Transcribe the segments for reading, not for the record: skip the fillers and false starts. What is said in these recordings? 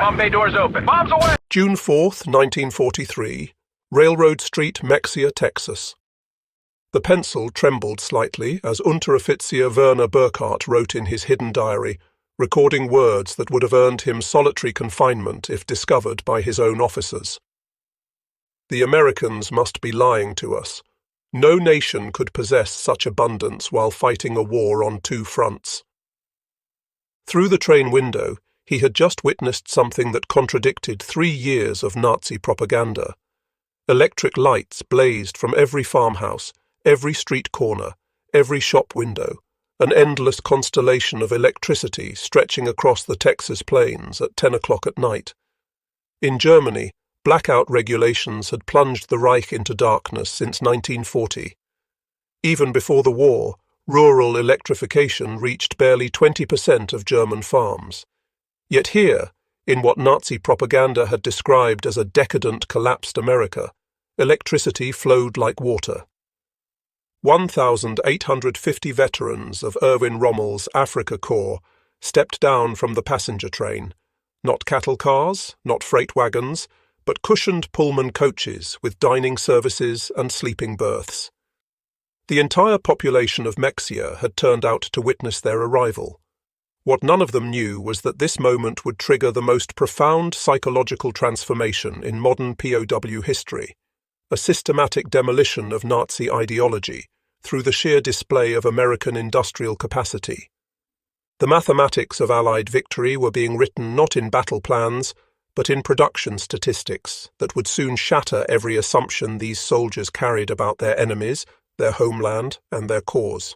Bomb bay doors open. Bombs away! June 4th, 1943, Railroad Street, Mexia, Texas. The pencil trembled slightly as Unteroffizier Werner Burkhardt wrote in his hidden diary, recording words that would have earned him solitary confinement if discovered by his own officers. The Americans must be lying to us. No nation could possess such abundance while fighting a war on two fronts. Through the train window, he had just witnessed something that contradicted 3 years of Nazi propaganda. Electric lights blazed from every farmhouse, every street corner, every shop window, an endless constellation of electricity stretching across the Texas plains at 10 o'clock at night. In Germany, blackout regulations had plunged the Reich into darkness since 1940. Even before the war, rural electrification reached barely 20% of German farms. Yet here, in what Nazi propaganda had described as a decadent, collapsed America, electricity flowed like water. 1,850 veterans of Erwin Rommel's Afrika Korps stepped down from the passenger train, not cattle cars, not freight wagons, but cushioned Pullman coaches with dining services and sleeping berths. The entire population of Mexia had turned out to witness their arrival. What none of them knew was that this moment would trigger the most profound psychological transformation in modern POW history, a systematic demolition of Nazi ideology through the sheer display of American industrial capacity. The mathematics of Allied victory were being written not in battle plans, but in production statistics that would soon shatter every assumption these soldiers carried about their enemies, their homeland, and their cause.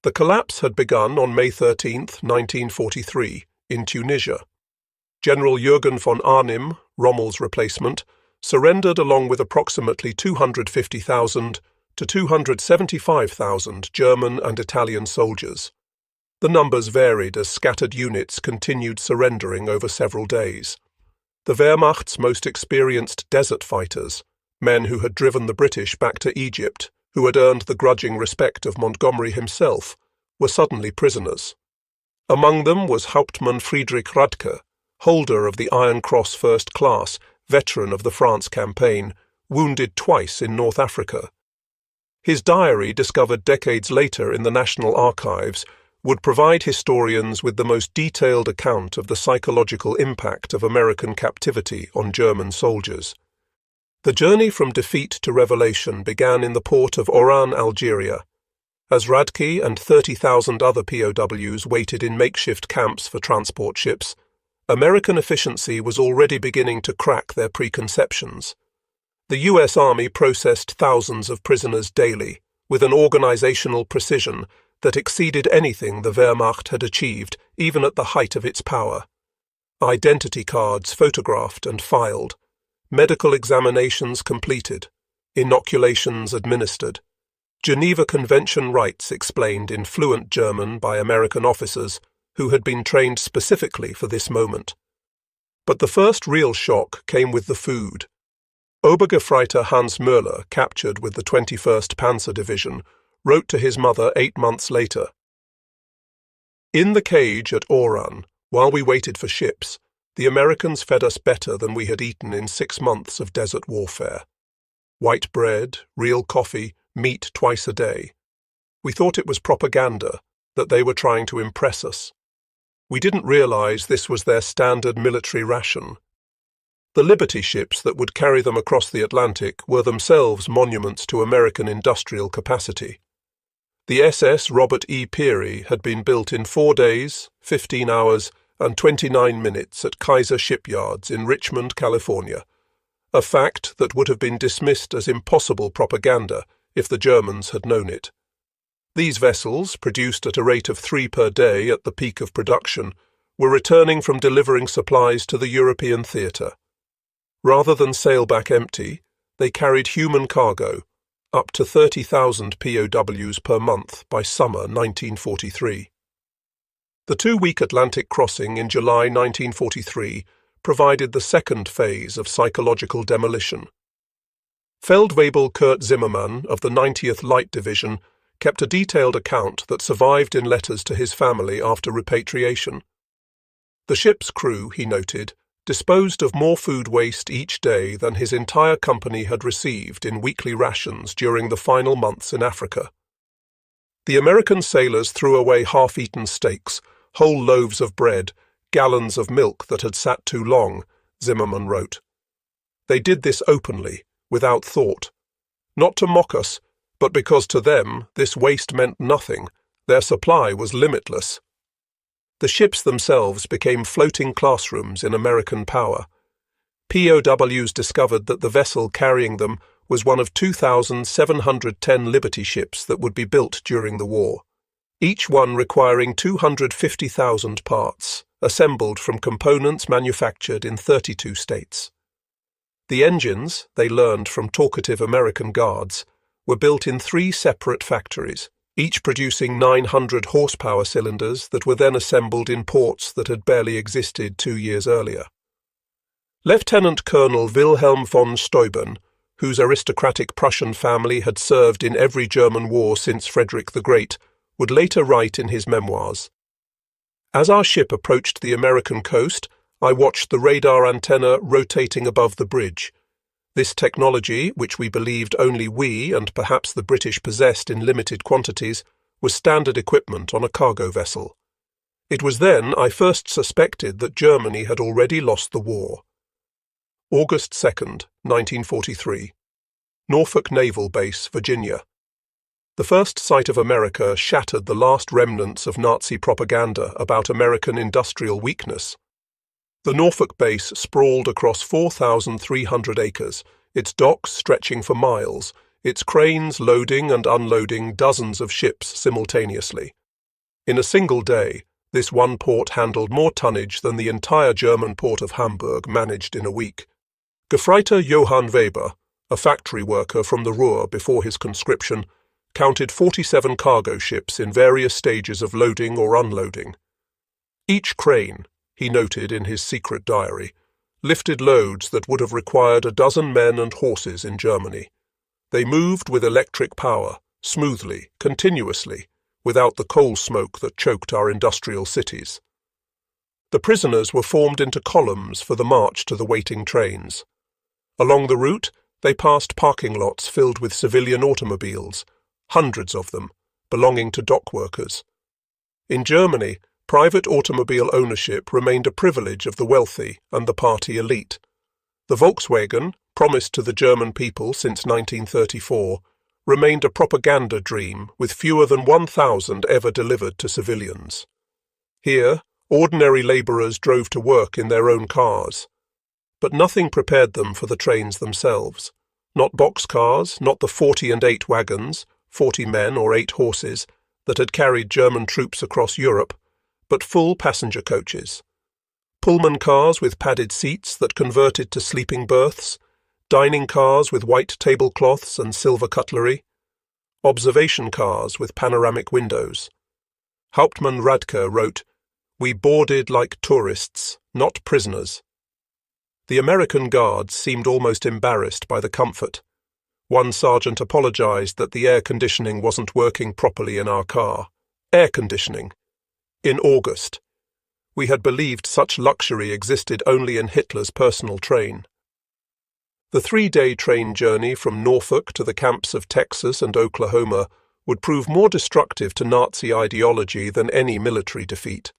The collapse had begun on May 13, 1943, in Tunisia. General Jürgen von Arnim, Rommel's replacement, surrendered along with approximately 250,000 to 275,000 German and Italian soldiers. The numbers varied as scattered units continued surrendering over several days. The Wehrmacht's most experienced desert fighters, men who had driven the British back to Egypt, who had earned the grudging respect of Montgomery himself, were suddenly prisoners. Among them was Hauptmann Friedrich Radke, holder of the Iron Cross First Class, veteran of the France campaign, wounded twice in North Africa. His diary, discovered decades later in the National Archives, would provide historians with the most detailed account of the psychological impact of American captivity on German soldiers. The journey from defeat to revelation began in the port of Oran, Algeria. As Radke and 30,000 other POWs waited in makeshift camps for transport ships, American efficiency was already beginning to crack their preconceptions. The U.S. Army processed thousands of prisoners daily, with an organizational precision that exceeded anything the Wehrmacht had achieved, even at the height of its power. Identity cards photographed and filed, medical examinations completed, inoculations administered, Geneva Convention rights explained in fluent German by American officers who had been trained specifically for this moment. But the first real shock came with the food. Obergefreiter Hans Möller, captured with the 21st Panzer Division, wrote to his mother 8 months later, "In the cage at Oran, while we waited for ships, the Americans fed us better than we had eaten in 6 months of desert warfare. White bread, real coffee, meat twice a day. We thought it was propaganda, that they were trying to impress us. We didn't realize this was their standard military ration." The Liberty ships that would carry them across the Atlantic were themselves monuments to American industrial capacity. The SS Robert E. Peary had been built in 4 days, 15 hours, and 29 minutes at Kaiser Shipyards in Richmond, California, a fact that would have been dismissed as impossible propaganda if the Germans had known it. These vessels, produced at a rate of 3 per day at the peak of production, were returning from delivering supplies to the European theatre. Rather than sail back empty, they carried human cargo, up to 30,000 POWs per month by summer 1943. The 2-week Atlantic crossing in July 1943 provided the second phase of psychological demolition. Feldwebel Kurt Zimmermann of the 90th Light Division kept a detailed account that survived in letters to his family after repatriation. The ship's crew, he noted, disposed of more food waste each day than his entire company had received in weekly rations during the final months in Africa. The American sailors threw away half-eaten steaks, whole loaves of bread, gallons of milk that had sat too long, Zimmerman wrote. They did this openly, without thought. Not to mock us, but because to them this waste meant nothing. Their supply was limitless. The ships themselves became floating classrooms in American power. POWs discovered that the vessel carrying them was one of 2,710 Liberty ships that would be built during the war, each one requiring 250,000 parts, assembled from components manufactured in 32 states. The engines, they learned from talkative American guards, were built in 3 separate factories, each producing 900 horsepower cylinders that were then assembled in ports that had barely existed 2 years earlier. Lieutenant Colonel Wilhelm von Steuben, whose aristocratic Prussian family had served in every German war since Frederick the Great, would later write in his memoirs, "As our ship approached the American coast, I watched the radar antenna rotating above the bridge. This technology, which we believed only we and perhaps the British possessed in limited quantities, was standard equipment on a cargo vessel. It was then I first suspected that Germany had already lost the war." August 2nd, 1943. Norfolk Naval Base, Virginia. The first sight of America shattered the last remnants of Nazi propaganda about American industrial weakness. The Norfolk base sprawled across 4,300 acres, its docks stretching for miles, its cranes loading and unloading dozens of ships simultaneously. In a single day, this one port handled more tonnage than the entire German port of Hamburg managed in a week. Gefreiter Johann Weber, a factory worker from the Ruhr before his conscription, counted 47 cargo ships in various stages of loading or unloading. Each crane, he noted in his secret diary, lifted loads that would have required a dozen men and horses in Germany. They moved with electric power, smoothly, continuously, without the coal smoke that choked our industrial cities. The prisoners were formed into columns for the march to the waiting trains. Along the route, they passed parking lots filled with civilian automobiles, hundreds of them, belonging to dock workers. In Germany, private automobile ownership remained a privilege of the wealthy and the party elite. The Volkswagen, promised to the German people since 1934, remained a propaganda dream with fewer than 1,000 ever delivered to civilians. Here, ordinary labourers drove to work in their own cars. But nothing prepared them for the trains themselves. Not boxcars, not the 40 and 8 wagons, 40 men or 8 horses, that had carried German troops across Europe, but full passenger coaches. Pullman cars with padded seats that converted to sleeping berths, dining cars with white tablecloths and silver cutlery, observation cars with panoramic windows. Hauptmann Radke wrote, "We boarded like tourists, not prisoners." The American guards seemed almost embarrassed by the comfort. One sergeant apologized that the air conditioning wasn't working properly in our car. Air conditioning. In August. We had believed such luxury existed only in Hitler's personal train. The 3-day train journey from Norfolk to the camps of Texas and Oklahoma would prove more destructive to Nazi ideology than any military defeat.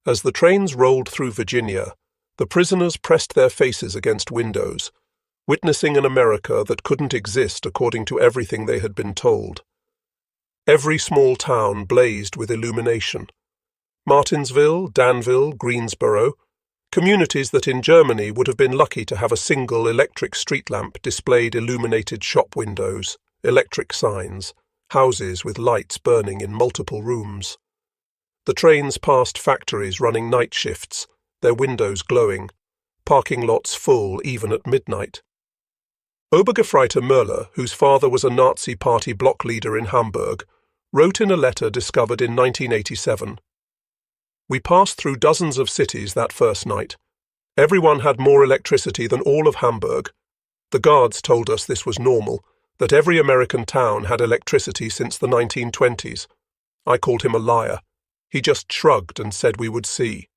As the trains rolled through Virginia, the prisoners pressed their faces against windows, witnessing an America that couldn't exist according to everything they had been told. Every small town blazed with illumination. Martinsville, Danville, Greensboro, communities that in Germany would have been lucky to have a single electric street lamp displayed illuminated shop windows, electric signs, houses with lights burning in multiple rooms. The trains passed factories running night shifts, their windows glowing, parking lots full even at midnight. Obergefreiter Möller, whose father was a Nazi party block leader in Hamburg, wrote in a letter discovered in 1987, "We passed through dozens of cities that first night. Everyone had more electricity than all of Hamburg. The guards told us this was normal, that every American town had electricity since the 1920s. I called him a liar. He just shrugged and said we would see."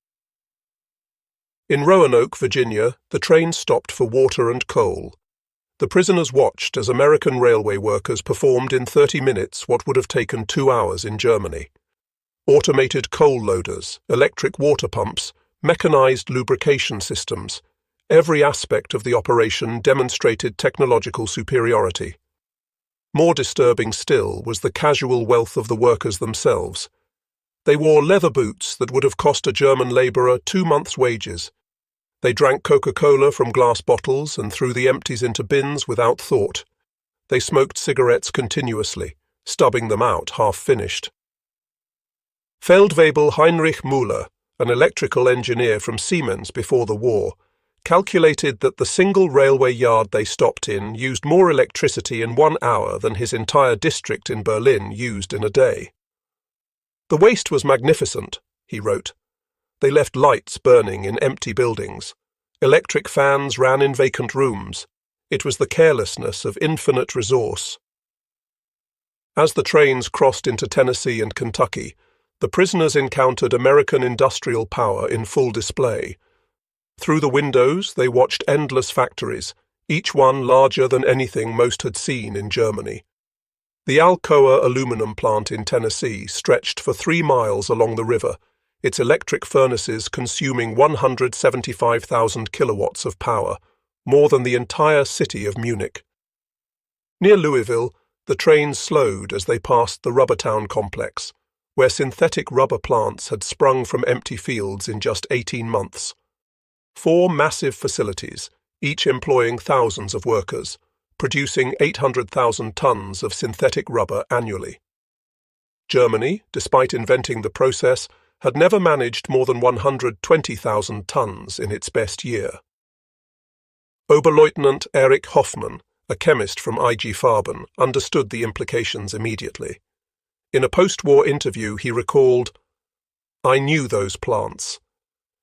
In Roanoke, Virginia, the train stopped for water and coal. The prisoners watched as American railway workers performed in 30 minutes what would have taken 2 hours in Germany. Automated coal loaders, electric water pumps, mechanized lubrication systems. Every aspect of the operation demonstrated technological superiority. More disturbing still was the casual wealth of the workers themselves. They wore leather boots that would have cost a German labourer 2 months' wages. They drank Coca-Cola from glass bottles and threw the empties into bins without thought. They smoked cigarettes continuously, stubbing them out half-finished. Feldwebel Heinrich Müller, an electrical engineer from Siemens before the war, calculated that the single railway yard they stopped in used more electricity in 1 hour than his entire district in Berlin used in a day. "The waste was magnificent," he wrote. "They left lights burning in empty buildings. Electric fans ran in vacant rooms. It was the carelessness of infinite resource." As the trains crossed into Tennessee and Kentucky, the prisoners encountered American industrial power in full display. Through the windows, they watched endless factories, each one larger than anything most had seen in Germany. The Alcoa aluminum plant in Tennessee stretched for 3 miles along the river, its electric furnaces consuming 175,000 kilowatts of power, more than the entire city of Munich. Near Louisville, the trains slowed as they passed the Rubbertown complex, where synthetic rubber plants had sprung from empty fields in just 18 months. 4 massive facilities, each employing thousands of workers, producing 800,000 tons of synthetic rubber annually. Germany, despite inventing the process, had never managed more than 120,000 tons in its best year. Oberleutnant Erich Hoffmann, a chemist from IG Farben, understood the implications immediately. In a post-war interview, he recalled, "I knew those plants.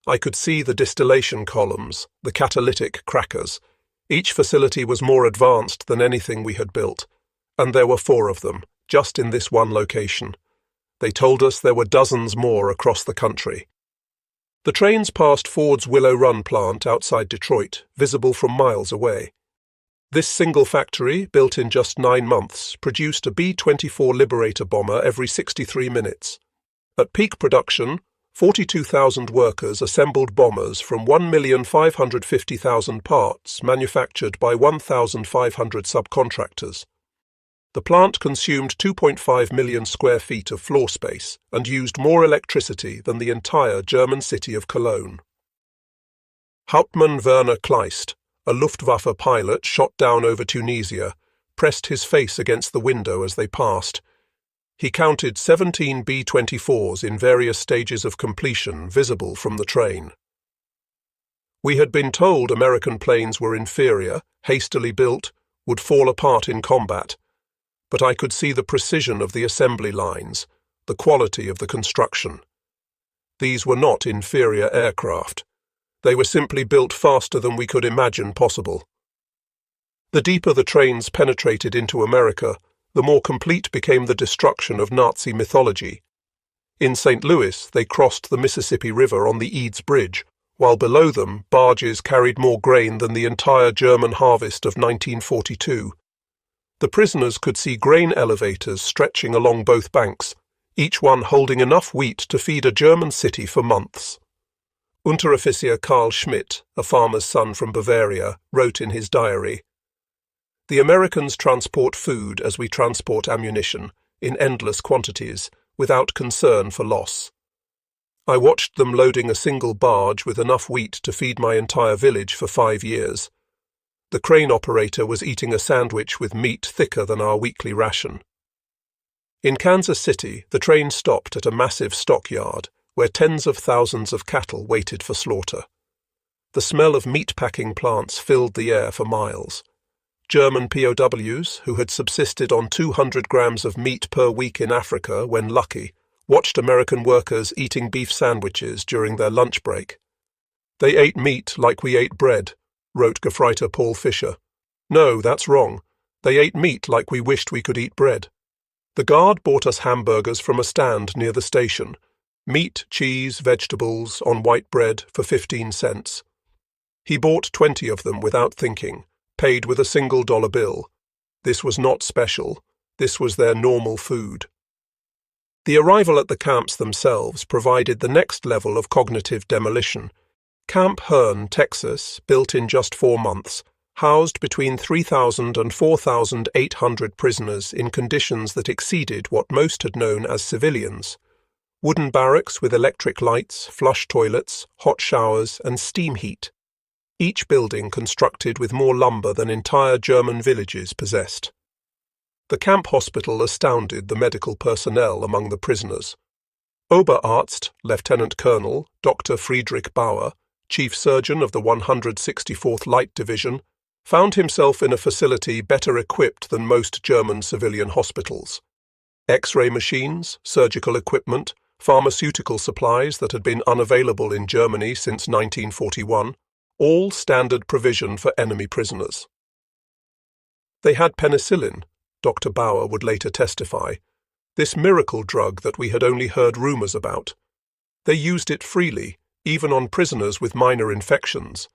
I could see the distillation columns, the catalytic crackers. Each facility was more advanced than anything we had built, and there were 4 of them, just in this one location. They told us there were dozens more across the country." The trains passed Ford's Willow Run plant outside Detroit, visible from miles away. This single factory, built in just 9 months, produced a B-24 Liberator bomber every 63 minutes. At peak production, 42,000 workers assembled bombers from 1,550,000 parts manufactured by 1,500 subcontractors. The plant consumed 2.5 million square feet of floor space and used more electricity than the entire German city of Cologne. Hauptmann Werner Kleist, a Luftwaffe pilot shot down over Tunisia, pressed his face against the window as they passed. He counted 17 B-24s in various stages of completion visible from the train. We had been told American planes were inferior, hastily built, would fall apart in combat, but I could see the precision of the assembly lines, the quality of the construction. These were not inferior aircraft. They were simply built faster than we could imagine possible. The deeper the trains penetrated into America, the more complete became the destruction of Nazi mythology. In St. Louis, they crossed the Mississippi River on the Eads Bridge, while below them barges carried more grain than the entire German harvest of 1942. The prisoners could see grain elevators stretching along both banks, each one holding enough wheat to feed a German city for months. Unteroffizier Karl Schmidt, a farmer's son from Bavaria, wrote in his diary, "The Americans transport food as we transport ammunition, in endless quantities, without concern for loss. I watched them loading a single barge with enough wheat to feed my entire village for 5 years. The crane operator was eating a sandwich with meat thicker than our weekly ration." In Kansas City, the train stopped at a massive stockyard, where tens of thousands of cattle waited for slaughter. The smell of meat-packing plants filled the air for miles. German POWs, who had subsisted on 200 grams of meat per week in Africa when lucky, watched American workers eating beef sandwiches during their lunch break. "They ate meat like we ate bread," wrote Gefreiter Paul Fischer. "No, that's wrong. They ate meat like we wished we could eat bread. The guard bought us hamburgers from a stand near the station. Meat, cheese, vegetables, on white bread for 15 cents. He bought 20 of them without thinking, paid with a single dollar bill. This was not special. This was their normal food. The arrival at the camps themselves provided the next level of cognitive demolition. Camp Hearn, Texas, built in just 4 months, housed between 3,000 and 4,800 prisoners in conditions that exceeded what most had known as civilians. Wooden barracks with electric lights, flush toilets, hot showers, and steam heat. Each building constructed with more lumber than entire German villages possessed. The camp hospital astounded the medical personnel among the prisoners. Oberarzt, Lieutenant Colonel, Dr. Friedrich Bauer, Chief Surgeon of the 164th Light Division, found himself in a facility better equipped than most German civilian hospitals. X-ray machines, surgical equipment, pharmaceutical supplies that had been unavailable in Germany since 1941, all standard provision for enemy prisoners. They had penicillin, Dr. Bauer would later testify, this miracle drug that we had only heard rumors about. They used it freely, even on prisoners with minor infections.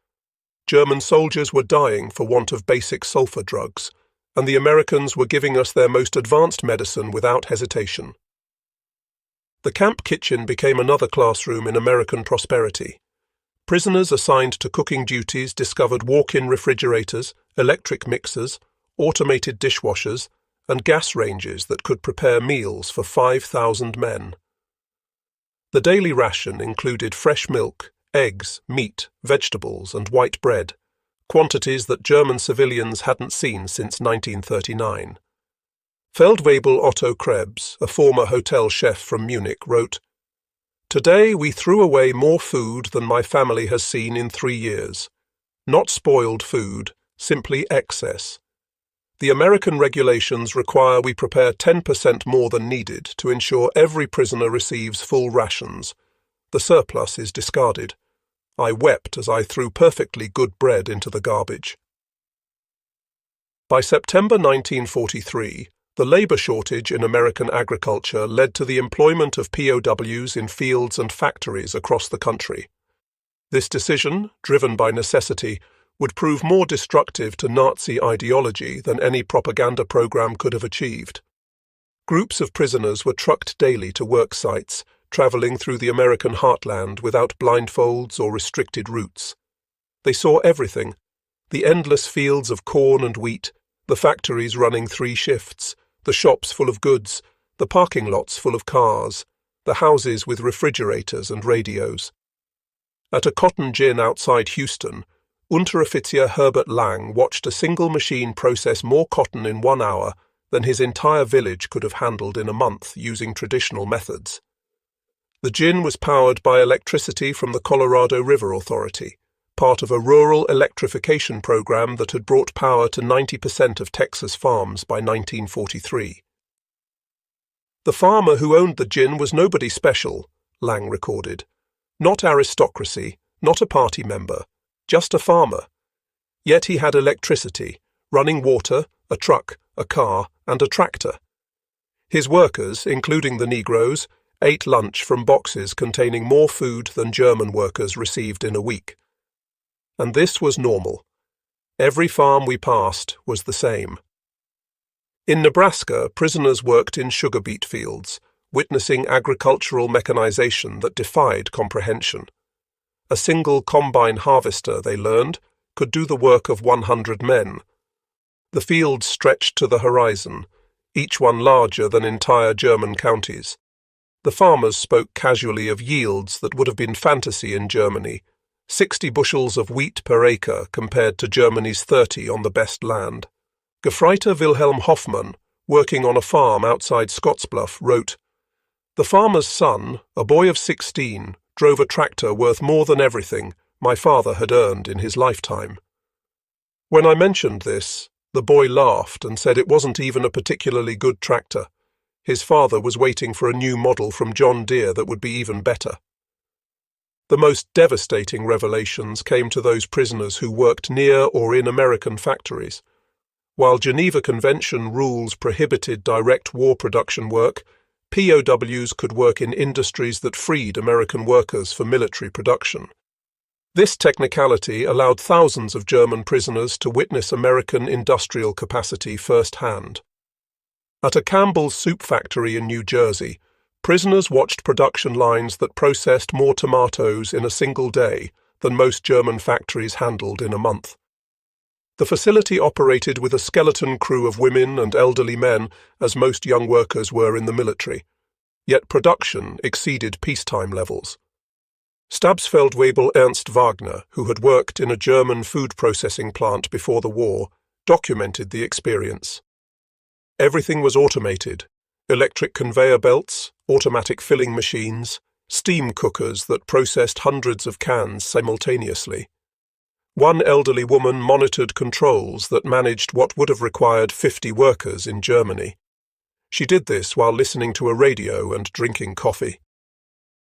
German soldiers were dying for want of basic sulfur drugs, and the Americans were giving us their most advanced medicine without hesitation. The camp kitchen became another classroom in American prosperity. Prisoners assigned to cooking duties discovered walk-in refrigerators, electric mixers, automated dishwashers, and gas ranges that could prepare meals for 5,000 men. The daily ration included fresh milk, eggs, meat, vegetables, and white bread, quantities that German civilians hadn't seen since 1939. Feldwebel Otto Krebs, a former hotel chef from Munich, wrote, "Today we threw away more food than my family has seen in 3 years. Not spoiled food, simply excess. The American regulations require we prepare 10% more than needed to ensure every prisoner receives full rations. The surplus is discarded. I wept as I threw perfectly good bread into the garbage." By September 1943, the labor shortage in American agriculture led to the employment of POWs in fields and factories across the country. This decision, driven by necessity, would prove more destructive to Nazi ideology than any propaganda program could have achieved. Groups of prisoners were trucked daily to work sites, traveling through the American heartland without blindfolds or restricted routes. They saw everything: the endless fields of corn and wheat, the factories running 3 shifts, the shops full of goods, the parking lots full of cars, the houses with refrigerators and radios. At a cotton gin outside Houston, Unteroffizier Herbert Lang watched a single machine process more cotton in 1 hour than his entire village could have handled in a month using traditional methods. The gin was powered by electricity from the Colorado River Authority, part of a rural electrification program that had brought power to 90% of Texas farms by 1943. The farmer who owned the gin was nobody special, Lang recorded. Not aristocracy, not a party member, just a farmer. Yet he had electricity, running water, a truck, a car, and a tractor. His workers, including the Negroes, ate lunch from boxes containing more food than German workers received in a week. And this was normal. Every farm we passed was the same. In Nebraska, prisoners worked in sugar beet fields, witnessing agricultural mechanization that defied comprehension. A single combine harvester, they learned, could do the work of 100 men. The fields stretched to the horizon, each one larger than entire German counties. The farmers spoke casually of yields that would have been fantasy in Germany, 60 bushels of wheat per acre compared to Germany's 30 on the best land. Gefreiter Wilhelm Hoffmann, working on a farm outside Scottsbluff, wrote, "The farmer's son, a boy of 16, drove a tractor worth more than everything my father had earned in his lifetime." When I mentioned this, the boy laughed and said it wasn't even a particularly good tractor. His father was waiting for a new model from John Deere that would be even better. The most devastating revelations came to those prisoners who worked near or in American factories. While Geneva Convention rules prohibited direct war production work, POWs could work in industries that freed American workers for military production. This technicality allowed thousands of German prisoners to witness American industrial capacity firsthand. At a Campbell's soup factory in New Jersey, prisoners watched production lines that processed more tomatoes in a single day than most German factories handled in a month. The facility operated with a skeleton crew of women and elderly men, as most young workers were in the military, yet production exceeded peacetime levels. Stabsfeldwebel Ernst Wagner, who had worked in a German food processing plant before the war, documented the experience. Everything was automated: electric conveyor belts, automatic filling machines, steam cookers that processed hundreds of cans simultaneously. One elderly woman monitored controls that managed what would have required 50 workers in Germany. She did this while listening to a radio and drinking coffee.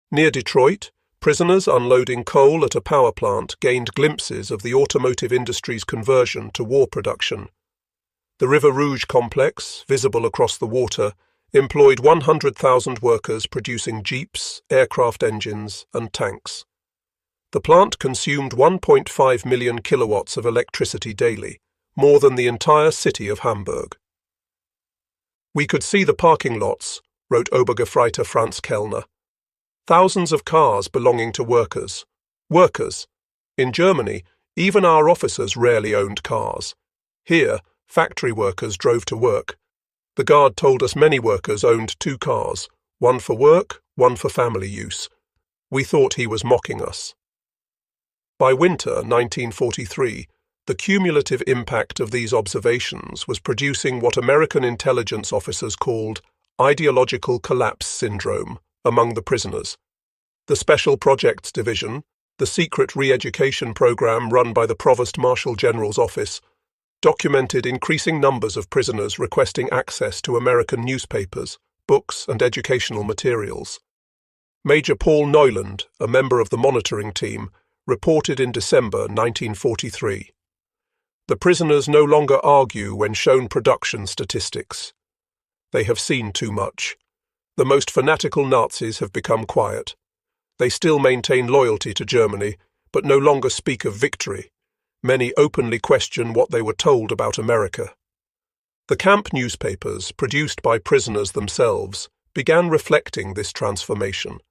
Near Detroit, prisoners unloading coal at a power plant gained glimpses of the automotive industry's conversion to war production. The River Rouge complex, visible across the water, employed 100,000 workers producing jeeps, aircraft engines, and tanks. The plant consumed 1.5 million kilowatts of electricity daily, more than the entire city of Hamburg. "We could see the parking lots," wrote Obergefreiter Franz Kellner. "Thousands of cars belonging to workers. Workers. In Germany, even our officers rarely owned cars. Here, factory workers drove to work. The guard told us many workers owned 2 cars, one for work, one for family use. We thought he was mocking us." By winter 1943, the cumulative impact of these observations was producing what American intelligence officers called ideological collapse syndrome among the prisoners. The Special Projects Division, the secret re-education program run by the Provost Marshal General's office, documented increasing numbers of prisoners requesting access to American newspapers, books, and educational materials. Major Paul Neuland, a member of the monitoring team, reported in December 1943. "The prisoners no longer argue when shown production statistics. They have seen too much. The most fanatical Nazis have become quiet. They still maintain loyalty to Germany, but no longer speak of victory. Many openly question what they were told about America." The camp newspapers, produced by prisoners themselves, began reflecting this transformation.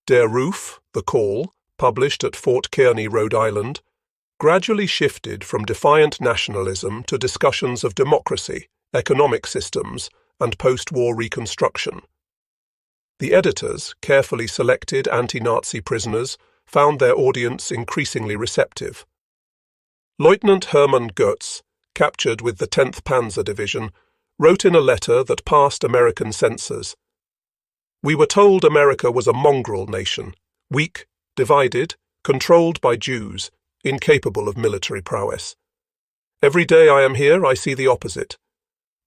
Der Ruf, the Call, published at Fort Kearny, Rhode Island, gradually shifted from defiant nationalism to discussions of democracy, economic systems, and post-war reconstruction. The editors, carefully selected anti-Nazi prisoners, found their audience increasingly receptive. Lieutenant Hermann Goetz, captured with the 10th Panzer Division, wrote in a letter that passed American censors, "We were told America was a mongrel nation, weak, divided, controlled by Jews, incapable of military prowess. Every day I am here, I see the opposite.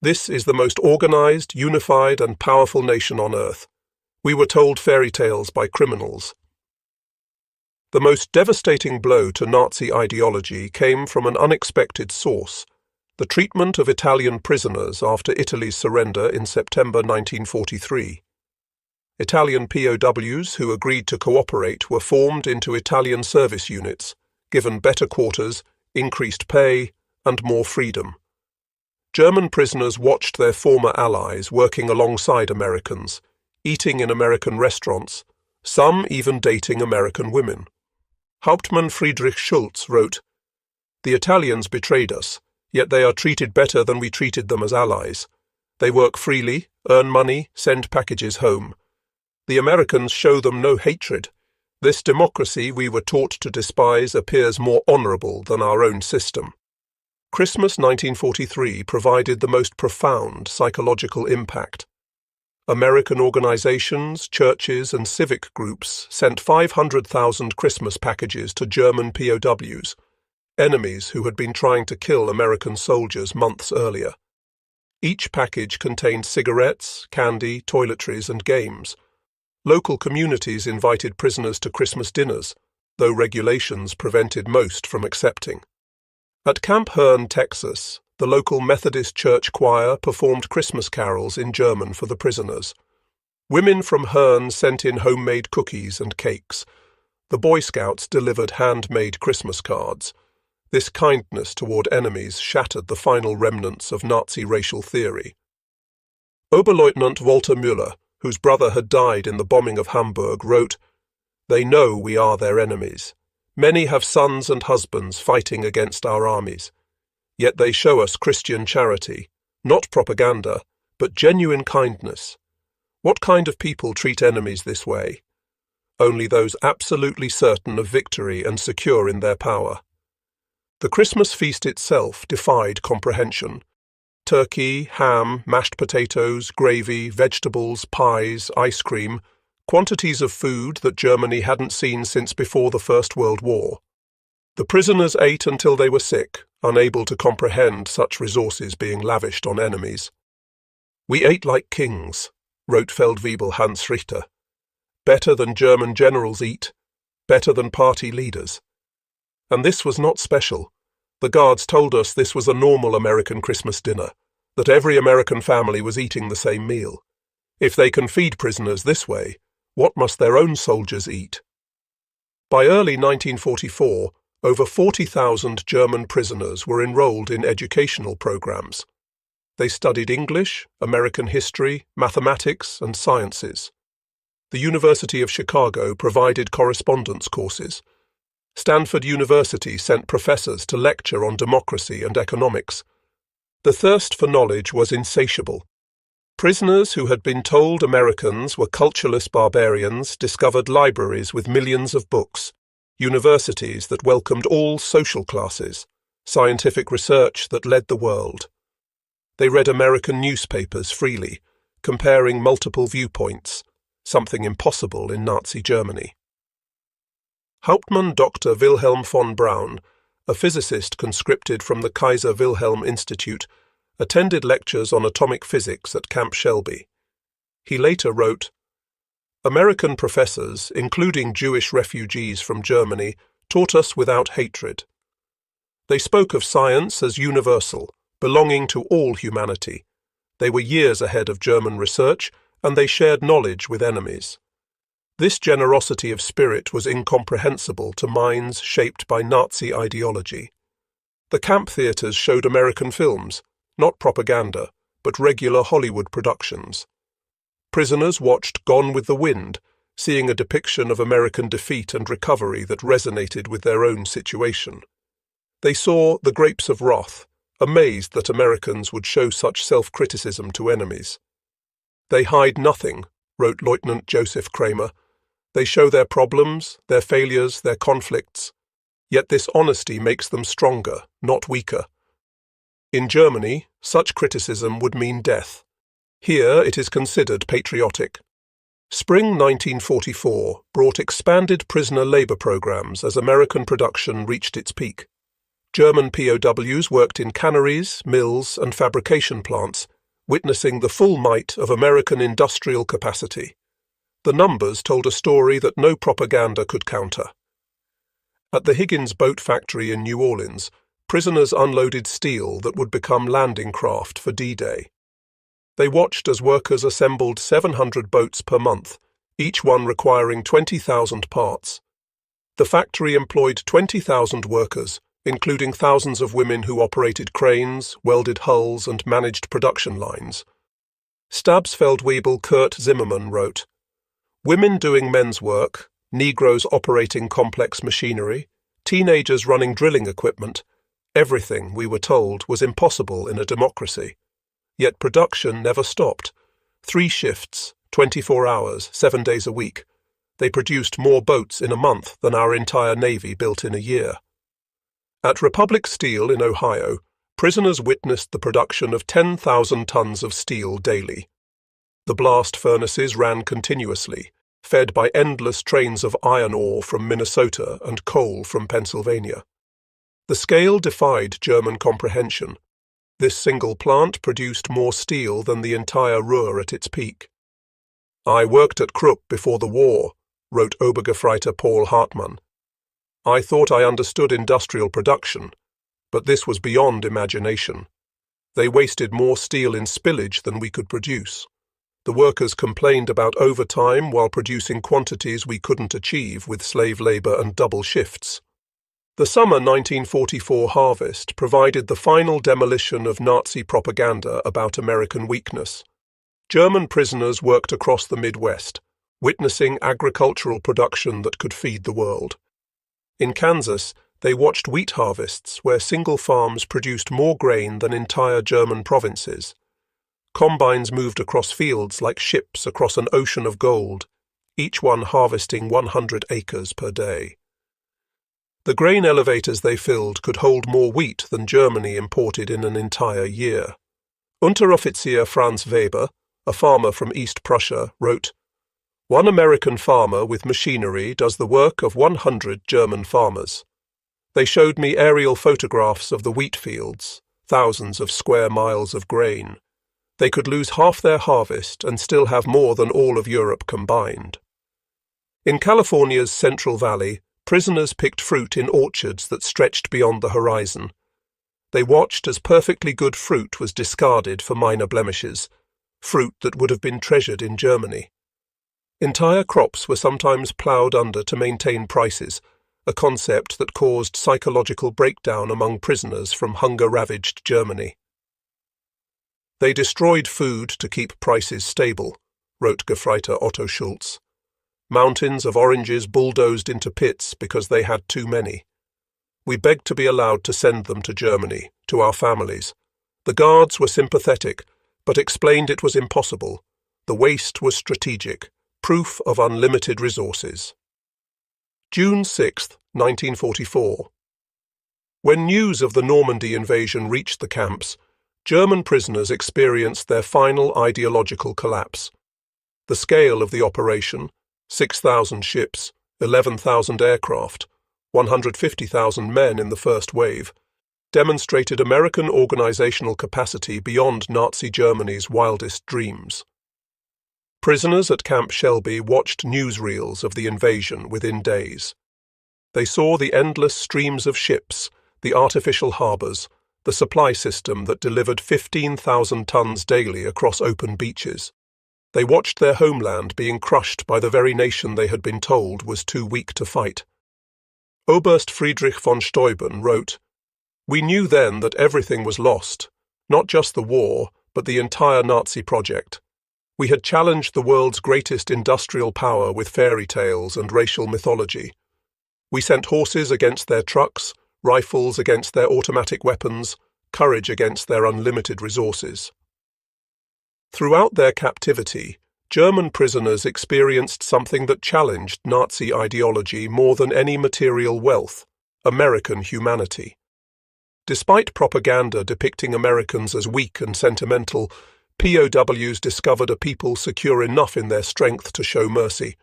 This is the most organized, unified, and powerful nation on earth. We were told fairy tales by criminals." The most devastating blow to Nazi ideology came from an unexpected source: the treatment of Italian prisoners after Italy's surrender in September 1943. Italian POWs who agreed to cooperate were formed into Italian service units, given better quarters, increased pay, and more freedom. German prisoners watched their former allies working alongside Americans, eating in American restaurants, some even dating American women. Hauptmann Friedrich Schulz wrote, "The Italians betrayed us, yet they are treated better than we treated them as allies. They work freely, earn money, send packages home. The Americans show them no hatred. This democracy we were taught to despise appears more honorable than our own system." Christmas 1943 provided the most profound psychological impact. American organizations, churches, and civic groups sent 500,000 Christmas packages to German POWs, enemies who had been trying to kill American soldiers months earlier. Each package contained cigarettes, candy, toiletries, and games. Local communities invited prisoners to Christmas dinners, though regulations prevented most from accepting. At Camp Hearn, Texas, the local Methodist church choir performed Christmas carols in German for the prisoners. Women from Herne sent in homemade cookies and cakes. The Boy Scouts delivered handmade Christmas cards. This kindness toward enemies shattered the final remnants of Nazi racial theory. Oberleutnant Walter Müller, whose brother had died in the bombing of Hamburg, wrote, "They know we are their enemies. Many have sons and husbands fighting against our armies. Yet they show us Christian charity, not propaganda, but genuine kindness. What kind of people treat enemies this way? Only those absolutely certain of victory and secure in their power." The Christmas feast itself defied comprehension. Turkey, ham, mashed potatoes, gravy, vegetables, pies, ice cream, quantities of food that Germany hadn't seen since before the First World War. The prisoners ate until they were sick, unable to comprehend such resources being lavished on enemies. "We ate like kings," wrote Feldwebel Hans Richter. "Better than German generals eat, better than party leaders." And this was not special. The guards told us this was a normal American Christmas dinner, that every American family was eating the same meal. If they can feed prisoners this way, what must their own soldiers eat? By early 1944, over 40,000 German prisoners were enrolled in educational programs. They studied English, American history, mathematics, and sciences. The University of Chicago provided correspondence courses. Stanford University sent professors to lecture on democracy and economics. The thirst for knowledge was insatiable. Prisoners who had been told Americans were cultureless barbarians discovered libraries with millions of books, universities that welcomed all social classes, scientific research that led the world. They read American newspapers freely, comparing multiple viewpoints, something impossible in Nazi Germany. Hauptmann Dr. Wilhelm von Braun, a physicist conscripted from the Kaiser Wilhelm Institute, attended lectures on atomic physics at Camp Shelby. He later wrote, "American professors, including Jewish refugees from Germany, taught us without hatred. They spoke of science as universal, belonging to all humanity. They were years ahead of German research, and they shared knowledge with enemies. This generosity of spirit was incomprehensible to minds shaped by Nazi ideology. The camp theaters showed American films, not propaganda, but regular Hollywood productions. Prisoners watched Gone with the Wind, seeing a depiction of American defeat and recovery that resonated with their own situation. They saw The Grapes of Wrath, amazed that Americans would show such self-criticism to enemies. They hide nothing," wrote Lieutenant Joseph Kramer. "They show their problems, their failures, their conflicts. Yet this honesty makes them stronger, not weaker. In Germany, such criticism would mean death. Here it is considered patriotic." Spring 1944 brought expanded prisoner labor programs as American production reached its peak. German POWs worked in canneries, mills, and fabrication plants, witnessing the full might of American industrial capacity. The numbers told a story that no propaganda could counter. At the Higgins boat factory in New Orleans, prisoners unloaded steel that would become landing craft for D-Day. They watched as workers assembled 700 boats per month, each one requiring 20,000 parts. The factory employed 20,000 workers, including thousands of women who operated cranes, welded hulls, and managed production lines. Stabsfeldwebel Kurt Zimmermann wrote, "Women doing men's work, Negroes operating complex machinery, teenagers running drilling equipment, everything, we were told, was impossible in a democracy. Yet production never stopped. 3 shifts, 24 hours, 7 days a week. They produced more boats in a month than our entire Navy built in a year." At Republic Steel in Ohio, prisoners witnessed the production of 10,000 tons of steel daily. The blast furnaces ran continuously, fed by endless trains of iron ore from Minnesota and coal from Pennsylvania. The scale defied German comprehension. This single plant produced more steel than the entire Ruhr at its peak. "I worked at Krupp before the war," wrote Obergefreiter Paul Hartmann. "I thought I understood industrial production, but this was beyond imagination. They wasted more steel in spillage than we could produce. The workers complained about overtime while producing quantities we couldn't achieve with slave labor and double shifts. The summer 1944 harvest provided the final demolition of Nazi propaganda about American weakness. German prisoners worked across the Midwest, witnessing agricultural production that could feed the world. In Kansas, they watched wheat harvests where single farms produced more grain than entire German provinces. Combines moved across fields like ships across an ocean of gold, each one harvesting 100 acres per day. The grain elevators they filled could hold more wheat than Germany imported in an entire year. Unteroffizier Franz Weber, a farmer from East Prussia, wrote, "One American farmer with machinery does the work of 100 German farmers. They showed me aerial photographs of the wheat fields, thousands of square miles of grain. They could lose half their harvest and still have more than all of Europe combined." In California's Central Valley, prisoners picked fruit in orchards that stretched beyond the horizon. They watched as perfectly good fruit was discarded for minor blemishes, fruit that would have been treasured in Germany. Entire crops were sometimes ploughed under to maintain prices, a concept that caused psychological breakdown among prisoners from hunger-ravaged Germany. "They destroyed food to keep prices stable," wrote Gefreiter Otto Schulz. "Mountains of oranges bulldozed into pits because they had too many. We begged to be allowed to send them to Germany, to our families. The guards were sympathetic, but explained it was impossible. The waste was strategic, proof of unlimited resources." June 6, 1944. When news of the Normandy invasion reached the camps, German prisoners experienced their final ideological collapse. The scale of the operation, 6,000 ships, 11,000 aircraft, 150,000 men in the first wave, demonstrated American organizational capacity beyond Nazi Germany's wildest dreams. Prisoners at Camp Shelby watched newsreels of the invasion within days. They saw the endless streams of ships, the artificial harbors, the supply system that delivered 15,000 tons daily across open beaches. They watched their homeland being crushed by the very nation they had been told was too weak to fight. Oberst Friedrich von Steuben wrote, "We knew then that everything was lost, not just the war, but the entire Nazi project. We had challenged the world's greatest industrial power with fairy tales and racial mythology. We sent horses against their trucks, rifles against their automatic weapons, courage against their unlimited resources." Throughout their captivity, German prisoners experienced something that challenged Nazi ideology more than any material wealth: American humanity. Despite propaganda depicting Americans as weak and sentimental, POWs discovered a people secure enough in their strength to show mercy.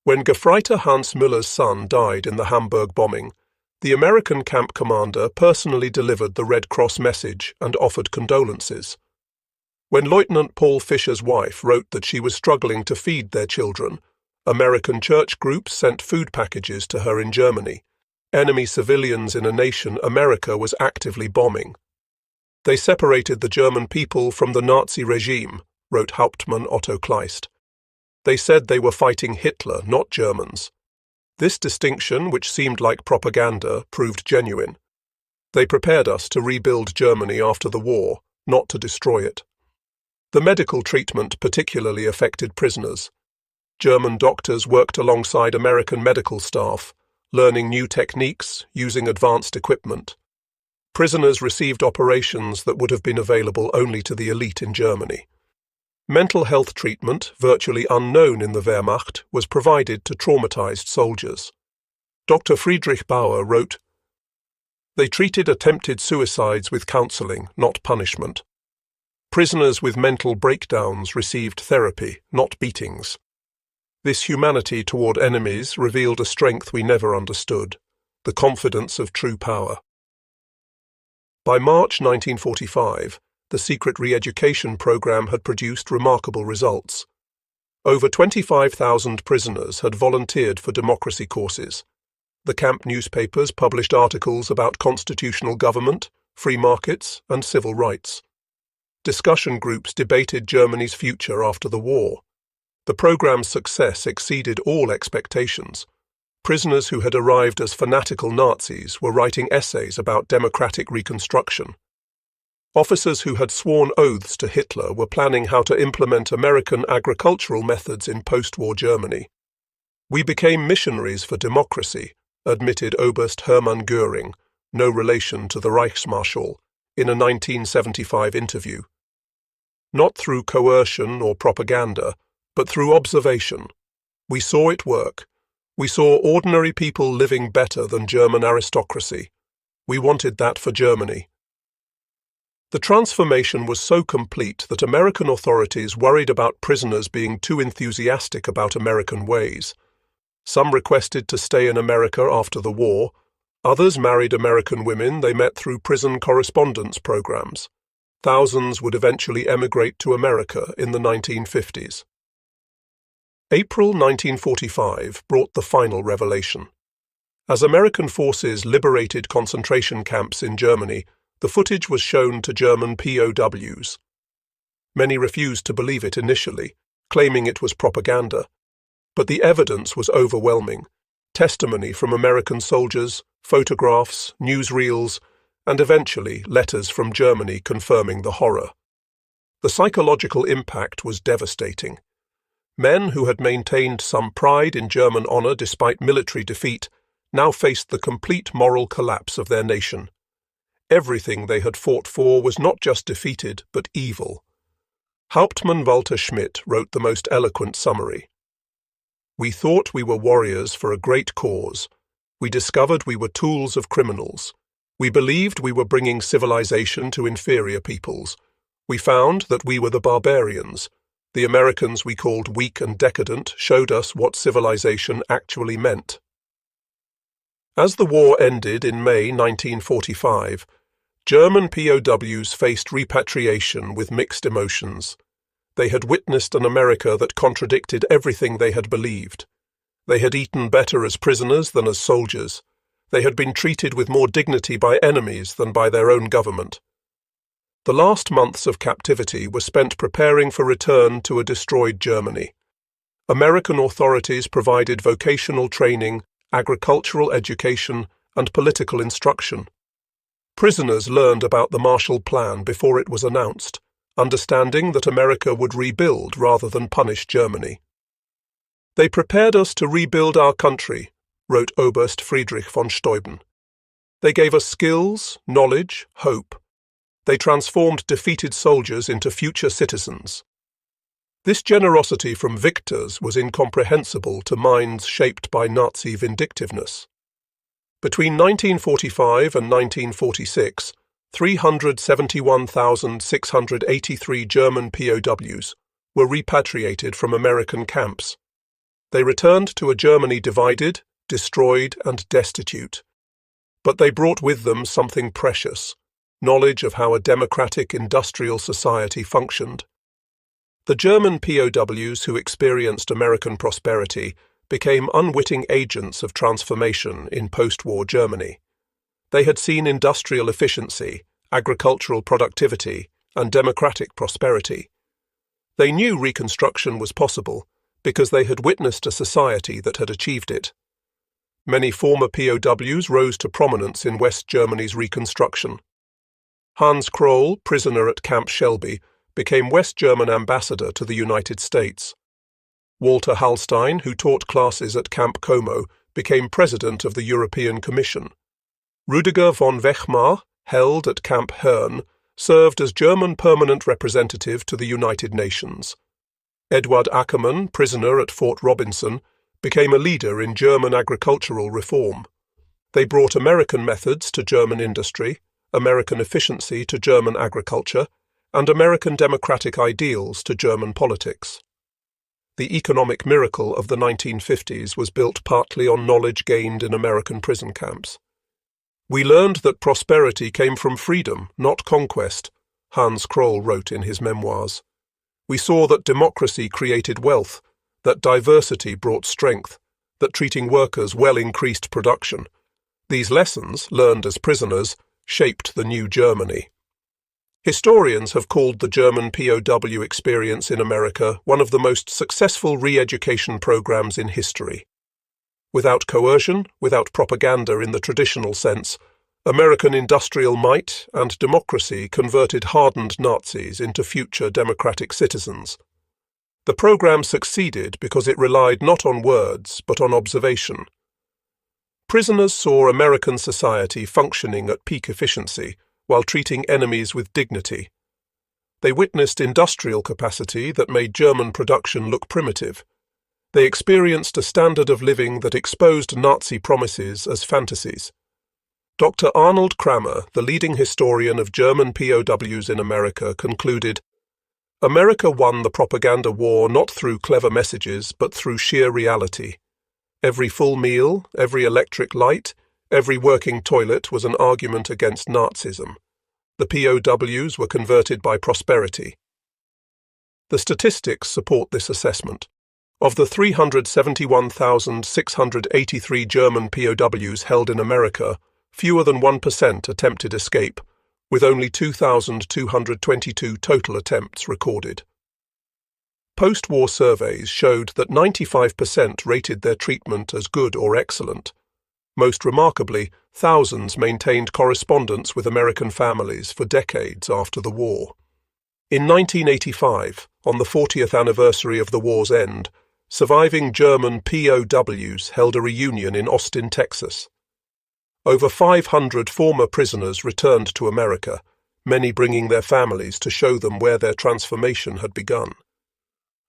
When Gefreiter Hans Müller's son died in the Hamburg bombing, the American camp commander personally delivered the Red Cross message and offered condolences. When Lieutenant Paul Fisher's wife wrote that she was struggling to feed their children, American church groups sent food packages to her in Germany, enemy civilians in a nation America was actively bombing. They separated the German people from the Nazi regime, wrote Hauptmann Otto Kleist. They said they were fighting Hitler, not Germans. This distinction, which seemed like propaganda, proved genuine. They prepared us to rebuild Germany after the war, not to destroy it. The medical treatment particularly affected prisoners. German doctors worked alongside American medical staff, learning new techniques, using advanced equipment. Prisoners received operations that would have been available only to the elite in Germany. Mental health treatment, virtually unknown in the Wehrmacht, was provided to traumatized soldiers. Dr. Friedrich Bauer wrote, "They treated attempted suicides with counseling, not punishment. Prisoners with mental breakdowns received therapy, not beatings. This humanity toward enemies revealed a strength we never understood, the confidence of true power." By March 1945, the secret re-education program had produced remarkable results. Over 25,000 prisoners had volunteered for democracy courses. The camp newspapers published articles about constitutional government, free markets, and civil rights. discussion groups debated Germany's future after the war. The programme's success exceeded all expectations. Prisoners who had arrived as fanatical Nazis were writing essays about democratic reconstruction. Officers who had sworn oaths to Hitler were planning how to implement American agricultural methods in post-war Germany. "We became missionaries for democracy," admitted Oberst Hermann Göring, no relation to the Reichsmarschall, in a 1975 interview. "Not through coercion or propaganda, but through observation. We saw it work. We saw ordinary people living better than German aristocracy. We wanted that for Germany." The transformation was so complete that American authorities worried about prisoners being too enthusiastic about American ways. Some requested to stay in America after the war. Others married American women they met through prison correspondence programs. Thousands would eventually emigrate to America in the 1950s. April 1945 brought the final revelation. As American forces liberated concentration camps in Germany, the footage was shown to German POWs. Many refused to believe it initially, claiming it was propaganda. But the evidence was overwhelming. Testimony from American soldiers, photographs, newsreels, and eventually letters from Germany confirming the horror. The psychological impact was devastating. Men who had maintained some pride in German honor despite military defeat now faced the complete moral collapse of their nation. Everything they had fought for was not just defeated, but evil. Hauptmann Walter Schmidt wrote the most eloquent summary. "We thought we were warriors for a great cause. We discovered we were tools of criminals. We believed we were bringing civilization to inferior peoples. We found that we were the barbarians. The Americans we called weak and decadent showed us what civilization actually meant." As the war ended in May 1945, German POWs faced repatriation with mixed emotions. They had witnessed an America that contradicted everything they had believed. They had eaten better as prisoners than as soldiers. They had been treated with more dignity by enemies than by their own government. The last months of captivity were spent preparing for return to a destroyed Germany. American authorities provided vocational training, agricultural education, and political instruction. Prisoners learned about the Marshall Plan before it was announced, understanding that America would rebuild rather than punish Germany. "They prepared us to rebuild our country," wrote Oberst Friedrich von Steuben. "They gave us skills, knowledge, hope. They transformed defeated soldiers into future citizens." This generosity from victors was incomprehensible to minds shaped by Nazi vindictiveness. Between 1945 and 1946, 371,683 German POWs were repatriated from American camps. They returned to a Germany divided, destroyed, and destitute. But they brought with them something precious: knowledge of how a democratic industrial society functioned. The German POWs who experienced American prosperity became unwitting agents of transformation in post-war Germany. They had seen industrial efficiency, agricultural productivity, and democratic prosperity. They knew reconstruction was possible because they had witnessed a society that had achieved it. Many former POWs rose to prominence in West Germany's reconstruction. Hans Kroll, prisoner at Camp Shelby, became West German ambassador to the United States. Walter Hallstein, who taught classes at Camp Como, became president of the European Commission. Rüdiger von Wechmar, held at Camp Herne, served as German permanent representative to the United Nations. Eduard Ackermann, prisoner at Fort Robinson, became a leader in German agricultural reform. They brought American methods to German industry, American efficiency to German agriculture, and American democratic ideals to German politics. The economic miracle of the 1950s was built partly on knowledge gained in American prison camps. "We learned that prosperity came from freedom, not conquest," Hans Kroll wrote in his memoirs. "We saw that democracy created wealth, that diversity brought strength, that treating workers well increased production. These lessons, learned as prisoners, shaped the new Germany." Historians have called the German POW experience in America one of the most successful re-education programs in history. Without coercion, without propaganda in the traditional sense, American industrial might and democracy converted hardened Nazis into future democratic citizens. The program succeeded because it relied not on words but on observation. Prisoners saw American society functioning at peak efficiency while treating enemies with dignity. They witnessed industrial capacity that made German production look primitive. They experienced a standard of living that exposed Nazi promises as fantasies. Dr. Arnold Kramer, the leading historian of German POWs in America, concluded, "America won the propaganda war not through clever messages, but through sheer reality. Every full meal, every electric light, every working toilet was an argument against Nazism. The POWs were converted by prosperity." The statistics support this assessment. Of the 371,683 German POWs held in America, fewer than 1% attempted escape, with only 2,222 total attempts recorded. Post-war surveys showed that 95% rated their treatment as good or excellent. Most remarkably, thousands maintained correspondence with American families for decades after the war. In 1985, on the 40th anniversary of the war's end, surviving German POWs held a reunion in Austin, Texas. Over 500 former prisoners returned to America, many bringing their families to show them where their transformation had begun.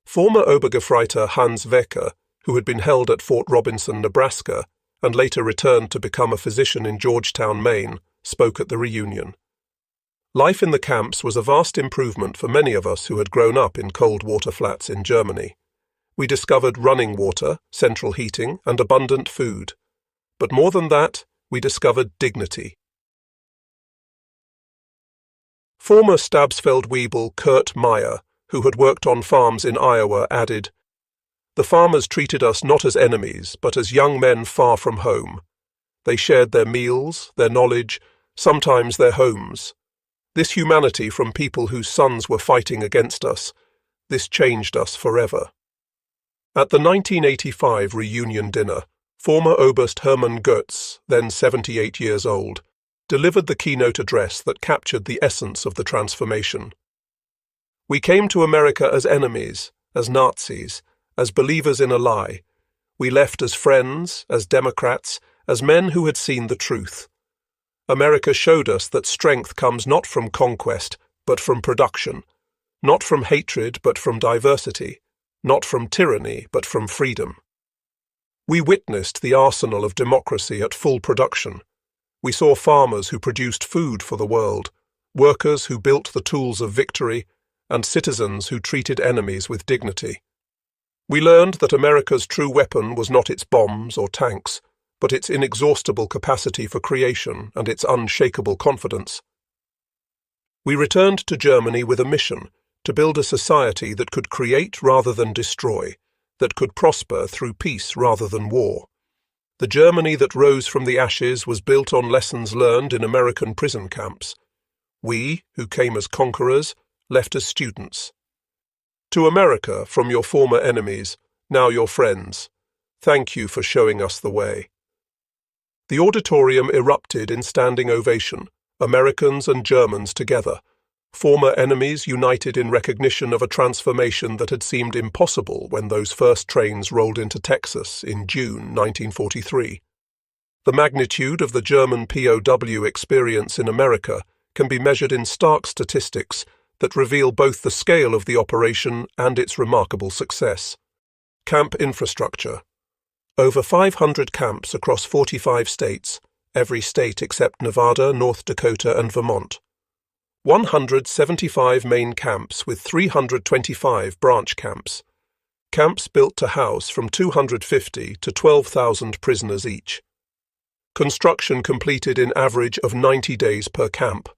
Former Obergefreiter Hans Wecker, who had been held at Fort Robinson, Nebraska, and later returned to become a physician in Georgetown, Maine, spoke at the reunion. Life in the camps was a vast improvement for many of us who had grown up in cold water flats in Germany. We discovered running water, central heating, and abundant food. But more than that, we discovered dignity. Former Stabsfeld-Weibel Kurt Meyer, who had worked on farms in Iowa, added, "The farmers treated us not as enemies, but as young men far from home. They shared their meals, their knowledge, sometimes their homes. This humanity from people whose sons were fighting against us, this changed us forever." At the 1985 reunion dinner, former Oberst Hermann Goetz, then 78 years old, delivered the keynote address that captured the essence of the transformation. "We came to America as enemies, as Nazis, as believers in a lie. We left as friends, as Democrats, as men who had seen the truth. America showed us that strength comes not from conquest, but from production, not from hatred, but from diversity, not from tyranny, but from freedom. We witnessed the arsenal of democracy at full production. We saw farmers who produced food for the world, workers who built the tools of victory, and citizens who treated enemies with dignity. We learned that America's true weapon was not its bombs or tanks, but its inexhaustible capacity for creation and its unshakable confidence. We returned to Germany with a mission to build a society that could create rather than destroy, that could prosper through peace rather than war. The Germany that rose from the ashes was built on lessons learned in American prison camps. We, who came as conquerors, left as students. To America, from your former enemies, now your friends, thank you for showing us the way." The auditorium erupted in standing ovation, Americans and Germans together, former enemies united in recognition of a transformation that had seemed impossible when those first trains rolled into Texas in June 1943. The magnitude of the German POW experience in America can be measured in stark statistics that reveal both the scale of the operation and its remarkable success. Camp infrastructure. Over 500 camps across 45 states, every state except Nevada, North Dakota, and Vermont. 175 main camps with 325 branch camps. Camps built to house from 250 to 12,000 prisoners each. Construction completed in average of 90 days per camp.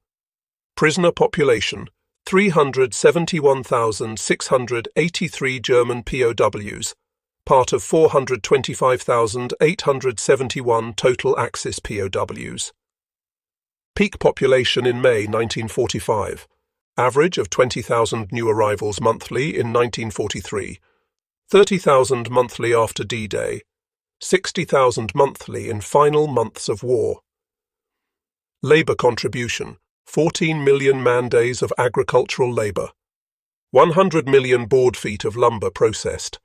Prisoner population, 371,683 German POWs, part of 425,871 total Axis POWs. Peak population in May 1945, average of 20,000 new arrivals monthly in 1943, 30,000 monthly after D-Day, 60,000 monthly in final months of war. Labour contribution, 14 million man-days of agricultural labour, 100 million board feet of lumber processed,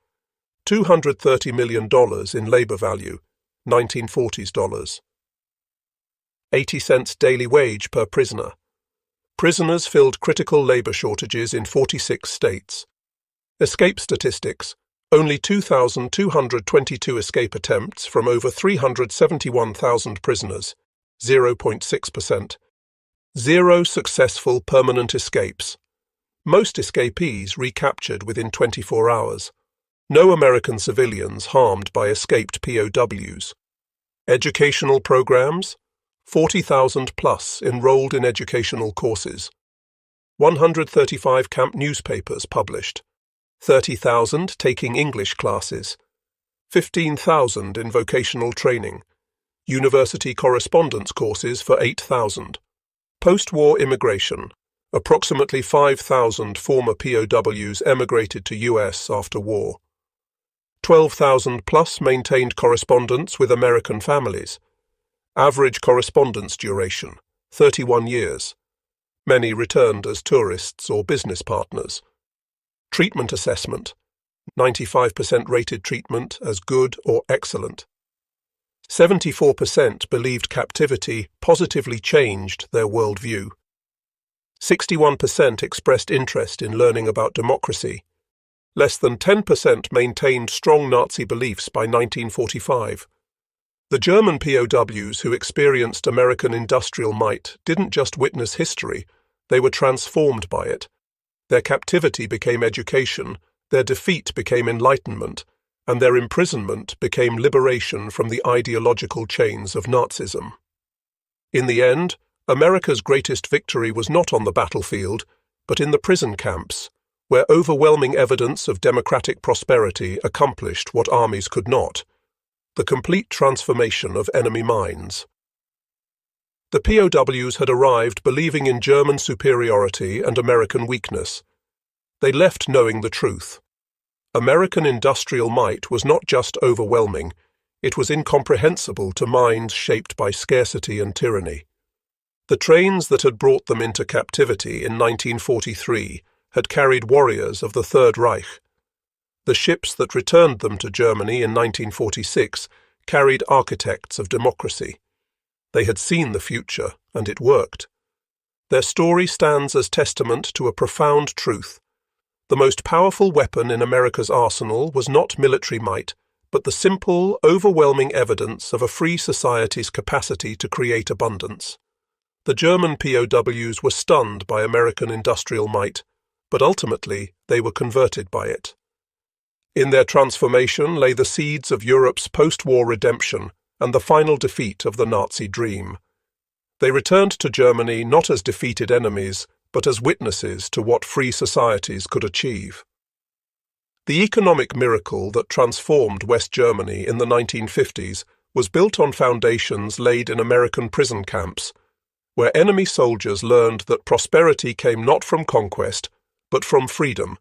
$230 million in labour value, 1940s dollars. 80 cents daily wage per prisoner. Prisoners filled critical labour shortages in 46 states. Escape statistics, only 2,222 escape attempts from over 371,000 prisoners, 0.6%. 0 successful permanent escapes. Most escapees recaptured within 24 hours. No American civilians harmed by escaped POWs. Educational programs, 40,000 plus enrolled in educational courses. 135 camp newspapers published. 30,000 taking English classes. 15,000 in vocational training. University correspondence courses for 8,000. Post-war immigration. Approximately 5,000 former POWs emigrated to US after war. 12,000 plus maintained correspondence with American families. Average correspondence duration, 31 years. Many returned as tourists or business partners. Treatment assessment, 95% rated treatment as good or excellent. 74% believed captivity positively changed their worldview. 61% expressed interest in learning about democracy. Less than 10% maintained strong Nazi beliefs by 1945. The German POWs who experienced American industrial might didn't just witness history, they were transformed by it. Their captivity became education, their defeat became enlightenment, and their imprisonment became liberation from the ideological chains of Nazism. In the end, America's greatest victory was not on the battlefield, but in the prison camps, where overwhelming evidence of democratic prosperity accomplished what armies could not: the complete transformation of enemy minds. The POWs had arrived believing in German superiority and American weakness. They left knowing the truth. American industrial might was not just overwhelming, it was incomprehensible to minds shaped by scarcity and tyranny. The trains that had brought them into captivity in 1943 had carried warriors of the Third Reich. The ships that returned them to Germany in 1946 carried architects of democracy. They had seen the future, and it worked. Their story stands as testament to a profound truth. The most powerful weapon in America's arsenal was not military might, but the simple, overwhelming evidence of a free society's capacity to create abundance. The German POWs were stunned by American industrial might, but ultimately they were converted by it. In their transformation lay the seeds of Europe's post-war redemption and the final defeat of the Nazi dream. They returned to Germany not as defeated enemies, but as witnesses to what free societies could achieve. The economic miracle that transformed West Germany in the 1950s was built on foundations laid in American prison camps, where enemy soldiers learned that prosperity came not from conquest, but from freedom,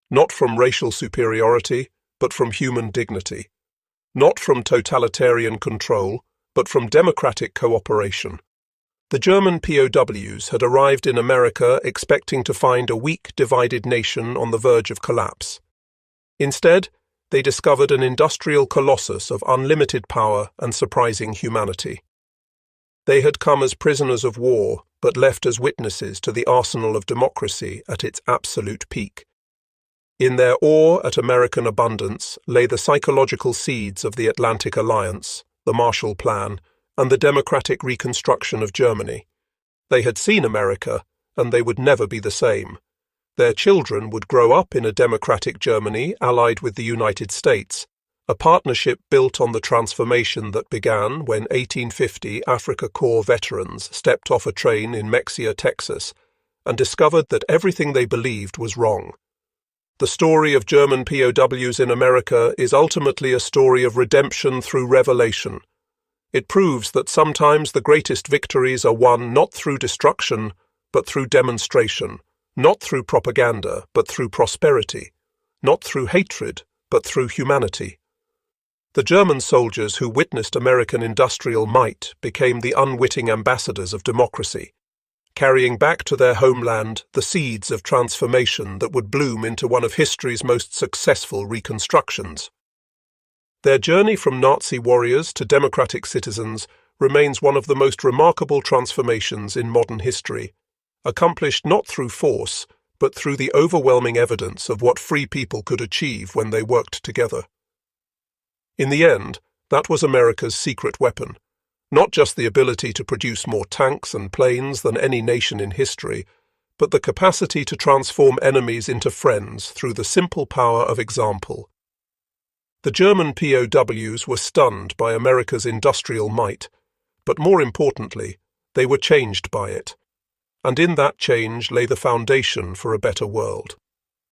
not from racial superiority, but from human dignity, not from totalitarian control, but from democratic cooperation. The German POWs had arrived in America expecting to find a weak, divided nation on the verge of collapse. Instead, they discovered an industrial colossus of unlimited power and surprising humanity. They had come as prisoners of war, but left as witnesses to the arsenal of democracy at its absolute peak. In their awe at American abundance lay the psychological seeds of the Atlantic Alliance, the Marshall Plan, and the democratic reconstruction of Germany. They had seen America, and they would never be the same. Their children would grow up in a democratic Germany allied with the United States, a partnership built on the transformation that began when 1850 Africa Corps veterans stepped off a train in Mexia, Texas, and discovered that everything they believed was wrong. The story of German POWs in America is ultimately a story of redemption through revelation. It proves that sometimes the greatest victories are won not through destruction, but through demonstration, Not through propaganda, but through prosperity. Not through hatred, but through humanity. The German soldiers who witnessed American industrial might became the unwitting ambassadors of democracy, carrying back to their homeland the seeds of transformation that would bloom into one of history's most successful reconstructions. Their journey from Nazi warriors to democratic citizens remains one of the most remarkable transformations in modern history, accomplished not through force, but through the overwhelming evidence of what free people could achieve when they worked together. In the end, that was America's secret weapon, not just the ability to produce more tanks and planes than any nation in history, but the capacity to transform enemies into friends through the simple power of example. The German POWs were stunned by America's industrial might, but more importantly, they were changed by it. And in that change lay the foundation for a better world.